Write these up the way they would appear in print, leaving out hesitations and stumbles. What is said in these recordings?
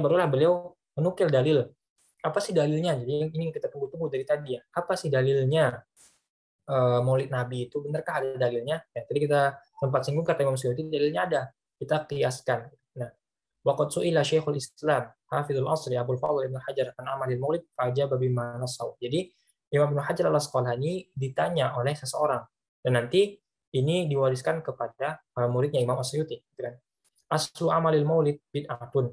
barulah beliau menukil dalil. Apa sih dalilnya? Jadi ini kita tunggu-tunggu dari tadi ya. Apa sih dalilnya Maulid Nabi itu? Benarkah ada dalilnya? Ya, tadi kita sempat singgung kata Imam Suyuti, dalilnya ada. Kita kiaskan. Nah, waqad su'ila Syekhul Islam Hafizul Asri Abdul Fadl Ibnu Hajar an amalil Maulid fajaba bima nasaw. Jadi Imam Ibnu Hajar Al-Asqalani ditanya oleh seseorang dan nanti ini diwariskan kepada muridnya Imam Asyuti. Aslu amalil Maulid bid'atun.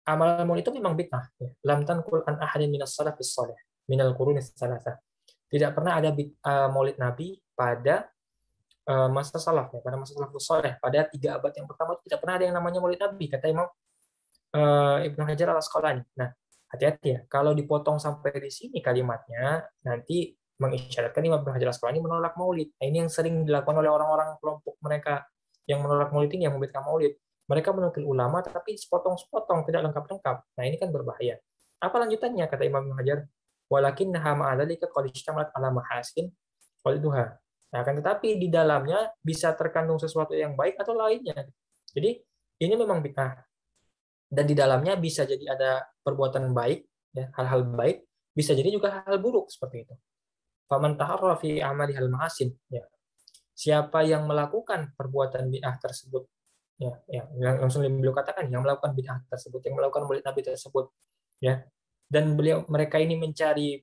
Amal maulid itu memang bid'ah. Lam tanqul an ahadin minas salafis salih minal qurunis salasah. Tidak pernah ada maulid Nabi pada masa salaf, ya, pada masa salafus salih, pada 3 abad yang pertama tidak pernah ada yang namanya maulid Nabi, kata Imam Ibnu Hajar Al-Asqalani. Nah, hati-hati ya, kalau dipotong sampai di sini kalimatnya, nanti mengisyaratkan Imam Ibnu Hajar Al-Asqalani menolak maulid. Nah, ini yang sering dilakukan oleh orang-orang kelompok mereka yang menolak maulid ini, yang membid'ahkan maulid. Mereka menukil ulama, tapi sepotong-sepotong, tidak lengkap-lengkap. Nah, ini kan berbahaya. Apa lanjutannya, kata Imam Ibnu Hajar? Walakin naha ma'adzalika qad ishtamalat ala mahasin waliduha. Nah, akan tetapi di dalamnya bisa terkandung sesuatu yang baik atau lainnya. Jadi, ini memang bid'ah. Dan di dalamnya bisa jadi ada perbuatan baik, ya, hal-hal baik, bisa jadi juga hal-hal buruk seperti itu. Faman taharra fi amali hal mahasin, ya. Siapa yang melakukan perbuatan bid'ah tersebut, ya, langsung beliau katakan yang melakukan bid'ah tersebut, yang melakukan maulid Nabi tersebut, ya, dan mereka ini mencari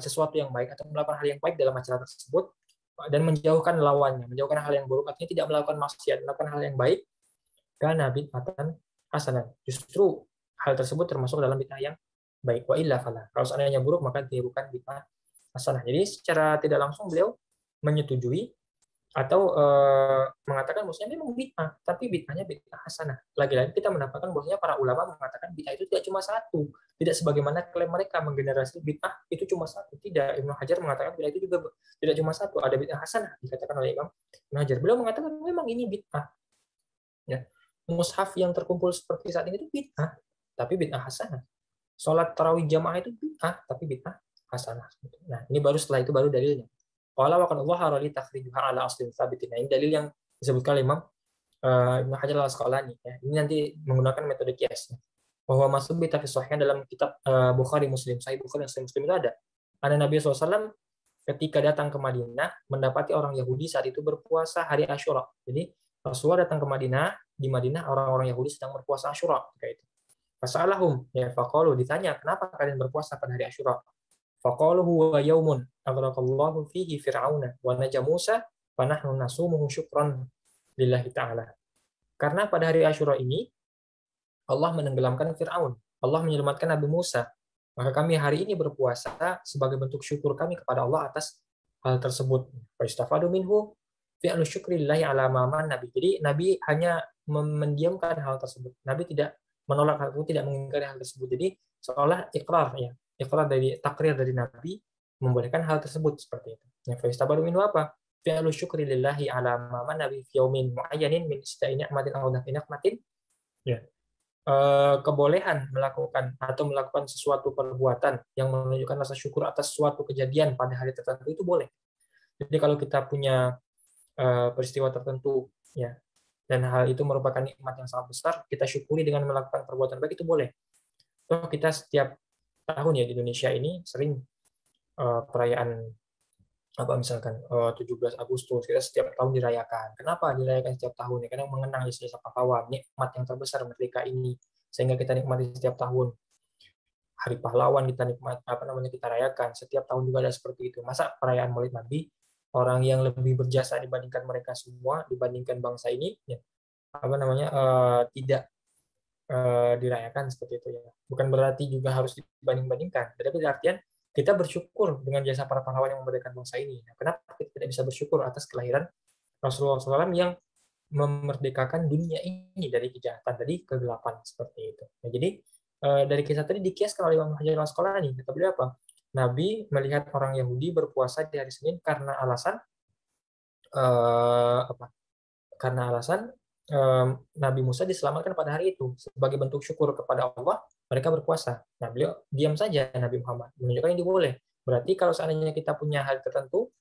sesuatu yang baik atau melakukan hal yang baik dalam acara tersebut dan menjauhkan lawannya, menjauhkan hal yang buruk, artinya tidak melakukan maksiat, melakukan hal yang baik, karena bid'atan hasanah. Justru hal tersebut termasuk dalam bid'ah yang baik. Wa illa fala. Kalau seandainya buruk maka dia bukan bid'ah hasanah. Jadi secara tidak langsung beliau menyetujui atau mengatakan maksudnya memang bid'ah, tapi bid'ahnya bid'ah hasanah. Lagi-lagi kita mendapatkan bahwasanya para ulama mengatakan bid'ah itu tidak cuma satu, tidak sebagaimana klaim mereka menggenerasi bid'ah itu cuma satu. Tidak, Ibnu Hajar mengatakan bid'ah itu juga tidak cuma satu, ada bid'ah hasanah dikatakan oleh Imam Ibnu Hajar. Beliau mengatakan memang ini bid'ah. Ya. Mushaf yang terkumpul seperti saat ini itu bid'ah, tapi bid'ah hasanah. Sholat tarawih jamaah itu bid'ah, tapi bid'ah hasanah. Nah, ini baru setelah itu baru dalilnya. Qala wa qad dhahara li takhrijuha ala aslin tsabitin. Nah, ini dalil yang disebutkan oleh Imam Ibnu Hajar Al-Asqalani. Ya. Ini nanti menggunakan metode kias. Bahwa masuk bi sahih dalam kitab Bukhari Muslim, Sahih Bukhari dan Sahih Muslim itu ada. Ada Nabi SAW ketika datang ke Madinah mendapati orang Yahudi saat itu berpuasa hari Asyura. Jadi Rasulullah datang ke Madinah, di Madinah orang-orang Yahudi sedang berpuasa Asyura kayak itu. Fasalahum, ya faqalu, ditanya, kenapa kalian berpuasa pada hari Asyura? Faqalu huwa yaumun aghraqallahu fihi fir'auna wa naja Musa wa nahnu nasumuhu syukran lillahi ta'ala. Karena pada hari Asyura ini Allah menenggelamkan Fir'aun, Allah menyelamatkan Nabi Musa. Maka kami hari ini berpuasa sebagai bentuk syukur kami kepada Allah atas hal tersebut. Fa istafadu minhu fi'lu syukrillahi ala ma Nabi. Jadi Nabi hanya mendiamkan hal tersebut. Nabi tidak menolak hal tersebut, tidak mengingkari hal tersebut. Jadi seolah ikrar, ya, ikrar dari takrir dari Nabi membolehkan hal tersebut seperti itu. Ya, fa istabadu minhu apa? Fi'lu syukri lillahi ala ma Nabi fi yaumin muayyanin min ista'i ni'matin aw nafi ni'matin. Ya. Kebolehan melakukan sesuatu perbuatan yang menunjukkan rasa syukur atas suatu kejadian pada hari tertentu itu boleh. Jadi kalau kita punya peristiwa tertentu, ya, dan hal itu merupakan nikmat yang sangat besar, kita syukuri dengan melakukan perbuatan baik itu boleh. Toh kita setiap tahun ya di Indonesia ini sering perayaan apa misalkan 17 Agustus kita setiap tahun dirayakan. Kenapa dirayakan setiap tahun? Ya, karena mengenang jasa pahlawan, nikmat yang terbesar merdeka ini, sehingga kita nikmati setiap tahun. Hari pahlawan kita nikmat, kita rayakan setiap tahun juga ada seperti itu. Masa perayaan Maulid Nabi orang yang lebih berjasa dibandingkan mereka semua, dibandingkan bangsa ini, ya, tidak dirayakan seperti itu, ya. Bukan berarti juga harus dibanding-bandingkan, tapi artian kita bersyukur dengan jasa para pahlawan yang memerdekakan bangsa ini. Nah, kenapa kita tidak bisa bersyukur atas kelahiran Rasulullah SAW yang memerdekakan dunia ini dari kejahatan, dari kegelapan seperti itu. Nah, jadi dari kisah tadi dikiaskan oleh Imam Hajar Al-Asqalani. Kata beliau apa? Nabi melihat orang Yahudi berpuasa di hari Senin karena alasan Karena alasan Nabi Musa diselamatkan pada hari itu. Sebagai bentuk syukur kepada Allah, mereka berpuasa. Nah, beliau diam saja, Nabi Muhammad. Menunjukkan ini boleh. Berarti kalau seandainya kita punya hari tertentu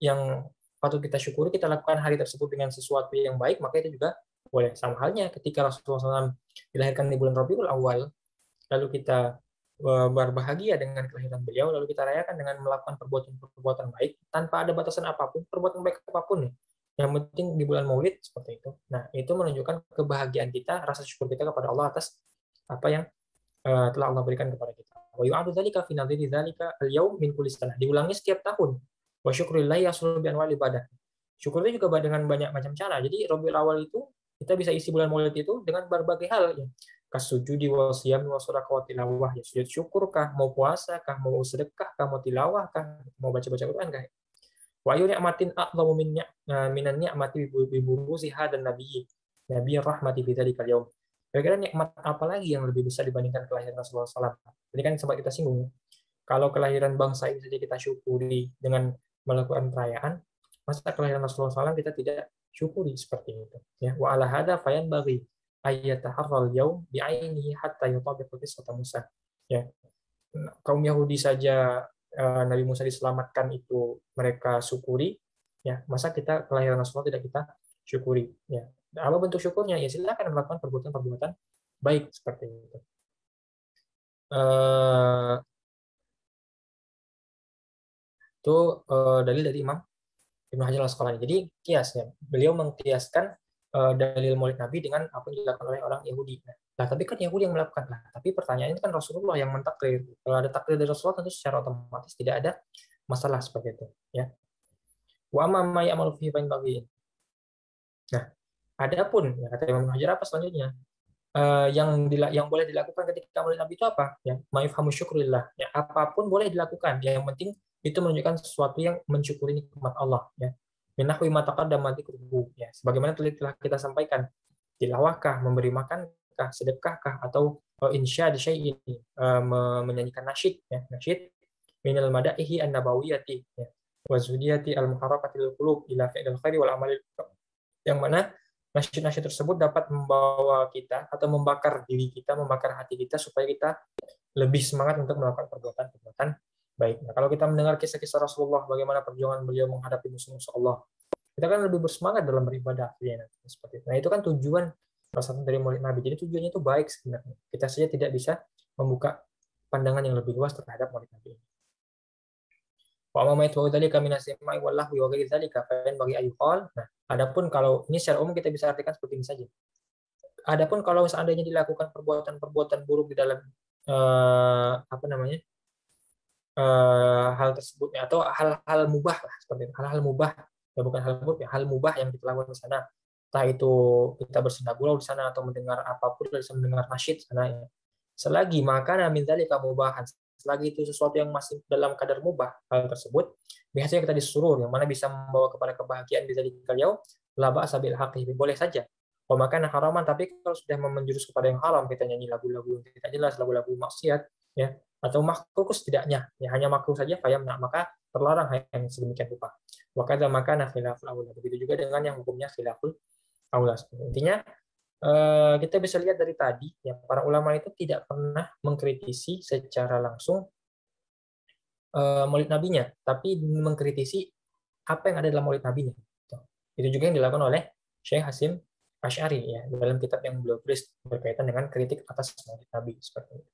yang patut kita syukuri, kita lakukan hari tersebut dengan sesuatu yang baik, maka itu juga boleh. Sama halnya ketika Rasulullah SAW dilahirkan di bulan Rabiul Awal, lalu kita berbahagia dengan kelahiran beliau, lalu kita rayakan dengan melakukan perbuatan-perbuatan baik tanpa ada batasan apapun, perbuatan baik apapun ya. Yang penting di bulan Maulid seperti itu. Nah, itu menunjukkan kebahagiaan kita, rasa syukur kita kepada Allah atas apa yang telah Allah berikan kepada kita. Wa yu'adu dzalika fi nadhiri dzalika al-yaum min kulli sanah. Diulangi setiap tahun. Wa syukrillahi yasulu bi anwa'il ibadah. Syukur itu juga dengan banyak macam cara. Jadi Rabiul Awal itu kita bisa isi bulan Maulid itu dengan berbagai hal ya. Kasujudi wa siyam wa shadaqah wa tilawah ya. Sujud syukur kah, mau puasa kah, mau sedekah kah, mau tilawah kah, mau baca-baca Quran kah. Wa ayu ni'matin a'dhamu minan ni'mati bi buruzi hadan nabiyyi. Nabi rahmati fi dzalikal yaum. Kira-kira nikmat apa lagi yang lebih besar dibandingkan kelahiran Rasulullah SAW? Tadi kan sempat kita singgung. Kalau kelahiran bangsa ini saja kita syukuri dengan melakukan perayaan, masa kelahiran Rasulullah SAW kita tidak syukuri seperti itu. Ya, wa ala hada fayan bagi ayyataharral yaum bi'ainihi hatta yutabiqu qissata Musa. Ya, kaum Yahudi saja Nabi Musa diselamatkan itu mereka syukuri, ya masa kita kelahiran Rasulullah tidak kita syukuri, ya apa bentuk syukurnya? Ya silakan melakukan perbuatan-perbuatan baik seperti itu. Itu dalil dari Imam Ibnu Hajar Al-Asqalani. Jadi kias ya, beliau mengkiaskan dalil Maulid Nabi dengan apa yang dilakukan oleh orang Yahudi. Nah, tapi kan Yahudi yang melakukan. Nah, tapi pertanyaannya kan Rasulullah yang mentakrir. Kalau ada takdir dari Rasulullah tentu secara otomatis tidak ada masalah seperti itu. Ya. Wa amma ma ya'malu fihi fa bagi. Nah, adapun ya kata Imam Ibnu Hajar apa selanjutnya? Yang boleh dilakukan ketika Maulid Nabi itu apa? Ya, ma'ifhamu syukrillah. Ya, apapun boleh dilakukan. Yang penting itu menunjukkan sesuatu yang mensyukuri nikmat Allah. Ya. Minahwi mataqaddama dzikruhu. Ya, sebagaimana telah kita sampaikan, tilawahkah, memberi makankah, sedekahkah, atau insya di syai'in, menyanyikan nasyid, ya, nasyid minal madaihi an-nabawiyati, ya, wa zudiyati al-muharrakatil qulub ila fi'lil khairi wal amali, yang mana nasyid-nasyid tersebut dapat membawa kita atau membakar diri kita, membakar hati kita supaya kita lebih semangat untuk melakukan perbuatan-perbuatan baik. Nah, kalau kita mendengar kisah-kisah Rasulullah, bagaimana perjuangan beliau menghadapi musuh-musuh Allah, kita kan lebih bersemangat dalam beribadah. Ya, seperti itu. Nah, itu kan tujuan salah satu dari Maulid Nabi. Jadi tujuannya itu baik sebenarnya. Kita saja tidak bisa membuka pandangan yang lebih luas terhadap Maulid Nabi ini. Wa amma itu tadi kami nasima'i wallahu wa ghairi dzalika fa bagi ayuqal. Nah, adapun kalau ini secara umum kita bisa artikan seperti ini saja. Adapun kalau seandainya dilakukan perbuatan-perbuatan buruk di dalam apa namanya? Hal tersebut atau hal-hal mubah lah seperti itu. Hal-hal mubah ya, bukan hal buruk ya, hal mubah yang kita lakukan di sana. Entah itu kita bersenda gurau di sana atau mendengar apapun, bisa mendengar nasyid sana ya. Selagi makanan min dzalika mubahan, selagi itu sesuatu yang masih dalam kadar mubah, hal tersebut biasanya kita disuruh yang mana bisa membawa kepada kebahagiaan di dzalikal yaum, la ba'sa bil haqqi, boleh saja. Kalau makan haraman, tapi kalau sudah menjurus kepada yang haram, kita nyanyi lagu-lagu yang tidak jelas, lagu-lagu maksiat, ya, atau makruh setidaknya, ya hanya makruh saja, maka terlarang yang sedemikian rupa. Wakadha makana khilaful aula. Begitu juga dengan yang hukumnya khilaful aula. Intinya kita bisa lihat dari tadi, ya para ulama itu tidak pernah mengkritisi secara langsung Maulid Nabinya, tapi mengkritisi apa yang ada dalam Maulid Nabinya. Itu juga yang dilakukan oleh Syekh Hasim Asy'ari ya dalam kitab yang beliau tulis berkaitan dengan kritik atas Maulid Nabi seperti itu.